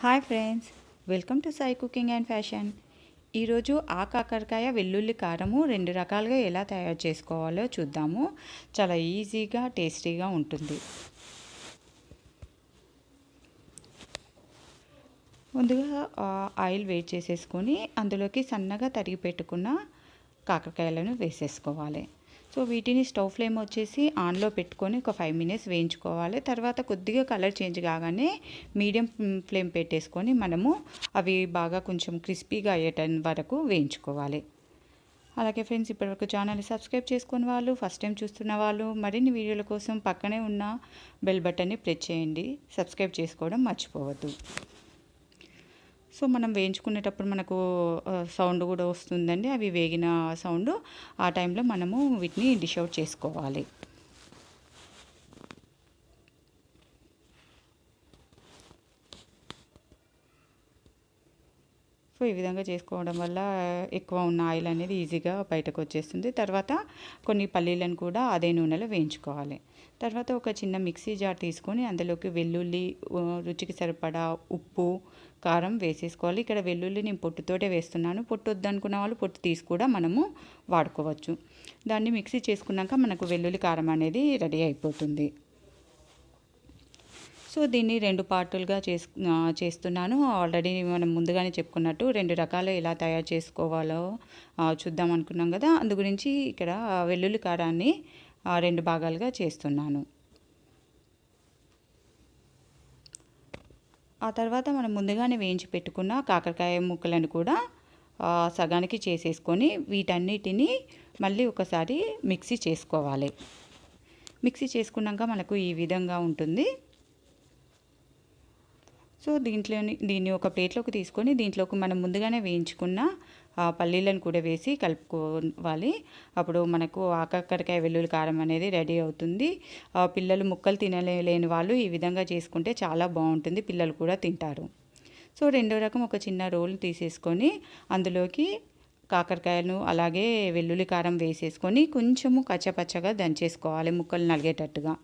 Hi friends, welcome to Sai cooking and fashion. ఈరోజు కాకరకాయ వెల్లుల్లి కారము రెండు రకాలుగా ఎలా తయారు చేసుకోవాలో చూద్దాము. చాలా ఈజీగా టేస్టీగా ఉంటుంది. ముందుగా ఆయిల్ వేడి చేసేసుకొని అందులోకి సన్నగా తరిగి పెట్టుకున్న కాకరకాయలను వేసేసుకోవాలి. సో వీటిని స్టవ్ ఫ్లేమ్ వచ్చేసి ఆన్లో పెట్టుకొని ఒక 5 మినిట్స్ వేయించుకోవాలి. తర్వాత కొద్దిగా కలర్ చేంజ్ కాగానే మీడియం ఫ్లేమ్ పెట్టేసుకొని మనము అవి బాగా కొంచెం క్రిస్పీగా అయ్యేట వరకు వేయించుకోవాలి. అలాగే ఫ్రెండ్స్, ఇప్పటివరకు ఛానల్ని సబ్స్క్రైబ్ చేసుకున్న వాళ్ళు, ఫస్ట్ టైం చూస్తున్న వాళ్ళు మరిన్ని వీడియోల కోసం పక్కనే ఉన్న బెల్ బటన్ని ప్రెస్ చేయండి. సబ్స్క్రైబ్ చేసుకోవడం మర్చిపోవద్దు. సో మనం వేయించుకునేటప్పుడు మనకు సౌండ్ కూడా వస్తుందండి. అవి వేగిన సౌండ్. ఆ టైంలో మనము వీటిని డిష్ అవుట్ చేసుకోవాలి. సో ఈ విధంగా చేసుకోవడం వల్ల ఎక్కువ ఉన్న ఆయిల్ అనేది ఈజీగా బయటకు వచ్చేస్తుంది. తర్వాత కొన్ని పల్లీలను కూడా అదే నూనెలో వేయించుకోవాలి. తర్వాత ఒక చిన్న మిక్సీ జార్ తీసుకొని అందులోకి వెల్లుల్లి, రుచికి సరిపడా ఉప్పు, కారం వేసేసుకోవాలి. ఇక్కడ వెల్లుల్లి నేను పొట్టుతోటే వేస్తున్నాను. పొట్టు వద్దనుకున్న వాళ్ళు పొట్టు తీసి కూడా మనము వాడుకోవచ్చు. దాన్ని మిక్సీ చేసుకున్నాక మనకు వెల్లుల్లి కారం అనేది రెడీ అయిపోతుంది. సో దీన్ని 2 పార్టులుగా చేస్తున్నాను. ఆల్రెడీ మనం ముందుగానే చెప్పుకున్నట్టు 2 రకాలు ఎలా తయారు చేసుకోవాలో చూద్దాం అనుకున్నాం కదా. అందు గురించి ఇక్కడ వెల్లుల్లి కారాన్ని 2 భాగాలుగా చేస్తున్నాను. ఆ తర్వాత మనం ముందుగానే వేయించి పెట్టుకున్న కాకరకాయ ముక్కలను కూడా సగానికి చేసేసుకొని వీటన్నిటిని మళ్ళీ ఒకసారి మిక్సీ చేసుకోవాలి. మిక్సీ చేసుకున్నాక మనకు ఈ విధంగా ఉంటుంది. సో దీన్ని ఒక ప్లేట్లోకి తీసుకొని దీంట్లోకి మనం ముందుగానే వేయించుకున్న పల్లీలను కూడా వేసి కలుపుకోవాలి. అప్పుడు మనకు కాకరకాయ వెల్లుల్లి కారం అనేది రెడీ అవుతుంది. పిల్లలు ముక్కలు తినలేని వాళ్ళు ఈ విధంగా చేసుకుంటే చాలా బాగుంటుంది. పిల్లలు కూడా తింటారు. సో రెండో రకం ఒక చిన్న రోల్ తీసేసుకొని అందులోకి కాకరకాయలను అలాగే వెల్లుల్లి కారం వేసేసుకొని కొంచెము కచ్చపచ్చగా దంచేసుకోవాలి ముక్కలు నలిగేటట్టుగా.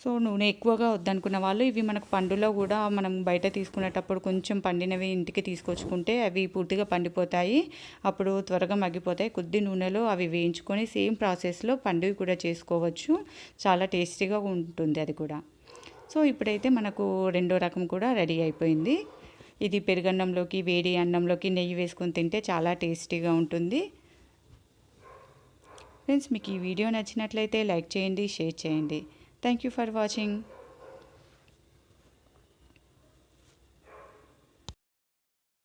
సో నూనె ఎక్కువగా వద్దనుకున్న వాళ్ళు ఇవి మనకు పండులో కూడా మనం బయట తీసుకునేటప్పుడు కొంచెం పండినవి ఇంటికి తీసుకొచ్చుకుంటే అవి పూర్తిగా పండిపోతాయి. అప్పుడు త్వరగా మగ్గిపోతాయి. కొద్ది నూనెలో అవి వేయించుకొని సేమ్ ప్రాసెస్లో పండువి కూడా చేసుకోవచ్చు. చాలా టేస్టీగా ఉంటుంది అది కూడా. సో ఇప్పుడైతే మనకు రెండో రకం కూడా రెడీ అయిపోయింది. ఇది పెరుగన్నంలోకి, వేడి అన్నంలోకి నెయ్యి వేసుకొని తింటే చాలా టేస్టీగా ఉంటుంది. ఫ్రెండ్స్, మీకు ఈ వీడియో నచ్చినట్లయితే లైక్ చేయండి, షేర్ చేయండి. Thank you for watching.